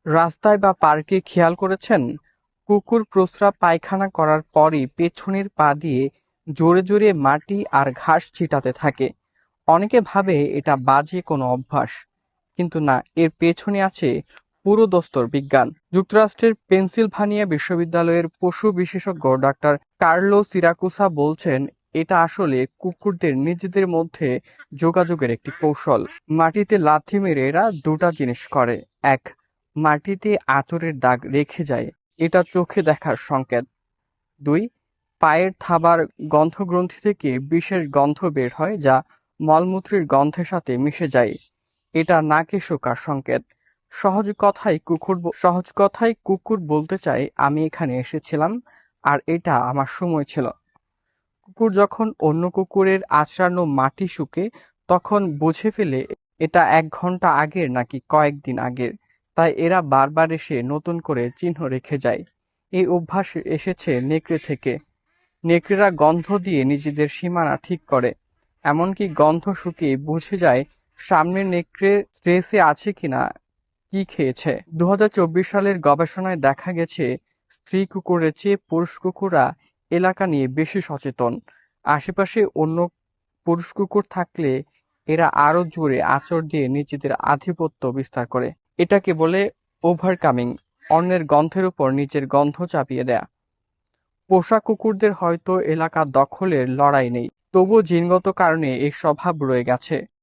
রাস্তায় বা পার্কে খেয়াল করেছেন, কুকুর প্রস্রাব পায়খানা করার পরই পেছনের পা দিয়ে জোরে জোরে মাটি আর ঘাস ছিটাতে থাকে। অনেকে ভাবে এটা বাজে কোনো অভ্যাস, কিন্তু না, এর পেছনে আছে পুরোদস্তুর বিজ্ঞান। যুক্তরাষ্ট্রের পেনসিলভানিয়া বিশ্ববিদ্যালয়ের পশু বিশেষজ্ঞ ডাক্তার কার্লো সিরাকুসা বলছেন, এটা আসলে কুকুরদের নিজেদের মধ্যে যোগাযোগের একটি কৌশল। মাটিতে লাথি মেরে এরা দুটা জিনিস করে: এক, মাটিতে আঁচড়ের দাগ রেখে যায়, এটা চোখে দেখার সংকেত। দুই, পায়ের থাবার গন্ধগ্রন্থি থেকে বিশেষ গন্ধ বের হয় যা মলমূত্রের গন্ধের সাথে মিশে যায়, এটা নাকে শোকার সংকেত। সহজ কথায় কুকুর বলতে চায়, আমি এখানে এসেছিলাম আর এটা আমার সময় ছিল। কুকুর যখন অন্য কুকুরের আঁচড়ানো মাটি শুঁকে, তখন বুঝে ফেলে এটা ১ ঘন্টা আগের নাকি কয়েকদিন আগের। তাই এরা বারবার এসে নতুন করে চিহ্ন রেখে যায়। এই অভ্যাস এসেছে নেকড়ে থেকে। নেকড়েরা গন্ধ দিয়ে নিজেদের সীমানা ঠিক করে, এমনকি গন্ধ শুকিয়ে বুঝে যায় সামনের নেকড়ে স্ট্রেসে আছে কিনা, কি খেয়েছে। ২০২৪ সালের গবেষণায় দেখা গেছে, স্ত্রী কুকুরের চেয়ে পুরুষ কুকুররা এলাকা নিয়ে বেশি সচেতন। আশেপাশে অন্য পুরুষ কুকুর থাকলে এরা আরো জোরে আঁচড় দিয়ে নিজেদের আধিপত্য বিস্তার করে। এটাকে বলে ওভারকামিং, অন্যের গন্ধের উপর নিজের গন্ধ চাপিয়ে দেয়া। পোষা কুকুরদের হয়তো এলাকা দখলের লড়াই নেই, তবুও জিনগত কারণে এই স্বভাব রয়ে গেছে।